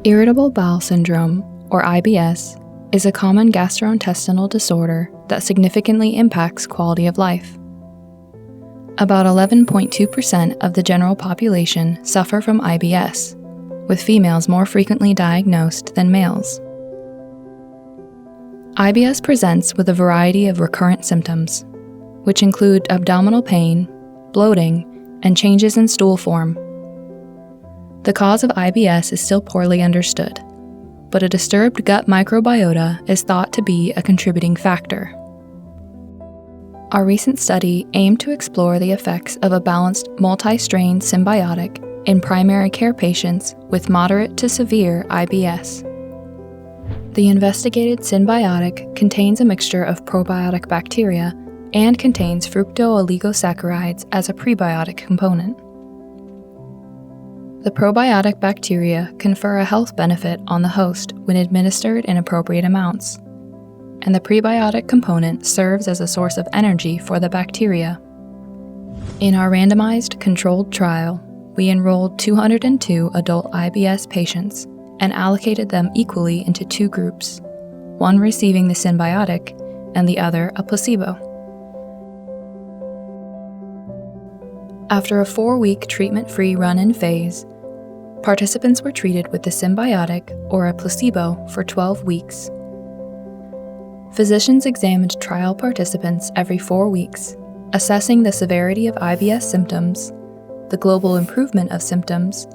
Irritable bowel syndrome, or IBS, is a common gastrointestinal disorder that significantly impacts quality of life. About 11.2% of the general population suffer from IBS, with females more frequently diagnosed than males. IBS presents with a variety of recurrent symptoms, which include abdominal pain, bloating, and changes in stool form. The cause of IBS is still poorly understood, but a disturbed gut microbiota is thought to be a contributing factor. Our recent study aimed to explore the effects of a balanced multi-strain symbiotic in primary care patients with moderate to severe IBS. The investigated synbiotic contains a mixture of probiotic bacteria and contains fructooligosaccharides as a prebiotic component. The probiotic bacteria confer a health benefit on the host when administered in appropriate amounts, and the prebiotic component serves as a source of energy for the bacteria. In our randomized controlled trial, we enrolled 202 adult IBS patients and allocated them equally into two groups, one receiving the synbiotic and the other a placebo. After a 4-week treatment-free run-in phase, participants were treated with the synbiotic or a placebo for 12 weeks. Physicians examined trial participants every 4 weeks, assessing the severity of IBS symptoms, the global improvement of symptoms,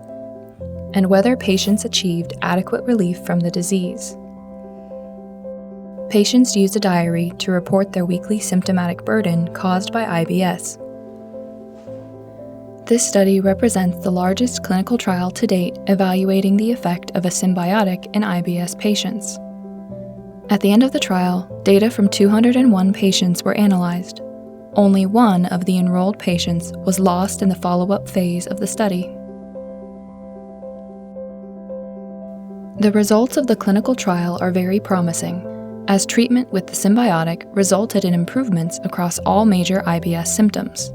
and whether patients achieved adequate relief from the disease. Patients used a diary to report their weekly symptomatic burden caused by IBS. This study represents the largest clinical trial to date evaluating the effect of a symbiotic in IBS patients. At the end of the trial, data from 201 patients were analyzed. Only one of the enrolled patients was lost in the follow-up phase of the study. The results of the clinical trial are very promising, as treatment with the symbiotic resulted in improvements across all major IBS symptoms.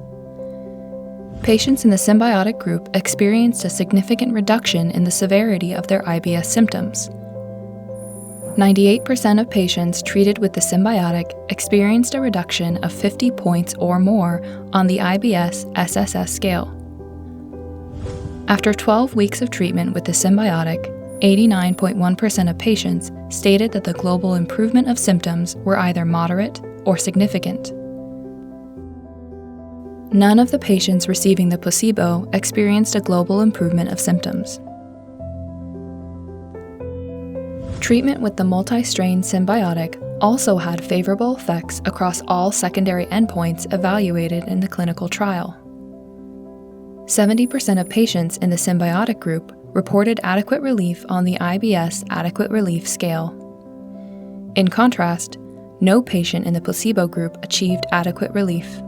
Patients in the symbiotic group experienced a significant reduction in the severity of their IBS symptoms. 98% of patients treated with the symbiotic experienced a reduction of 50 points or more on the IBS-SSS scale. After 12 weeks of treatment with the symbiotic, 89.1% of patients stated that the global improvement of symptoms were either moderate or significant. None of the patients receiving the placebo experienced a global improvement of symptoms. Treatment with the multi-strain symbiotic also had favorable effects across all secondary endpoints evaluated in the clinical trial. 70% of patients in the symbiotic group reported adequate relief on the IBS Adequate Relief Scale. In contrast, no patient in the placebo group achieved adequate relief.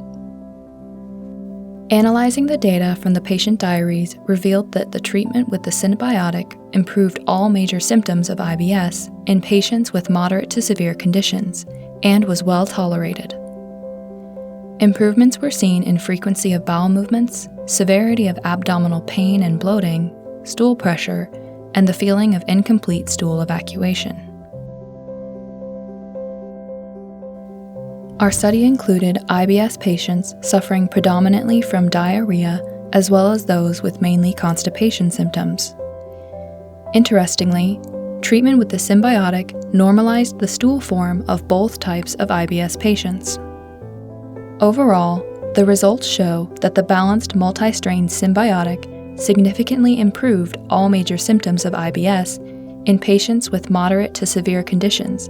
Analyzing the data from the patient diaries revealed that the treatment with the synbiotic improved all major symptoms of IBS in patients with moderate to severe conditions and was well tolerated. Improvements were seen in frequency of bowel movements, severity of abdominal pain and bloating, stool pressure, and the feeling of incomplete stool evacuation. Our study included IBS patients suffering predominantly from diarrhea as well as those with mainly constipation symptoms. Interestingly, treatment with the symbiotic normalized the stool form of both types of IBS patients. Overall, the results show that the balanced multi-strain symbiotic significantly improved all major symptoms of IBS in patients with moderate to severe conditions,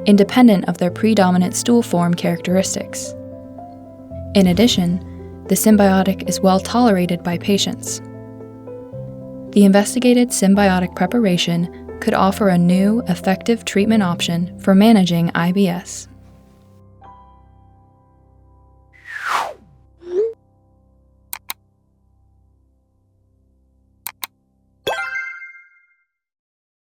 independent of their predominant stool form characteristics. In addition, the symbiotic is well tolerated by patients. The investigated symbiotic preparation could offer a new, effective treatment option for managing IBS.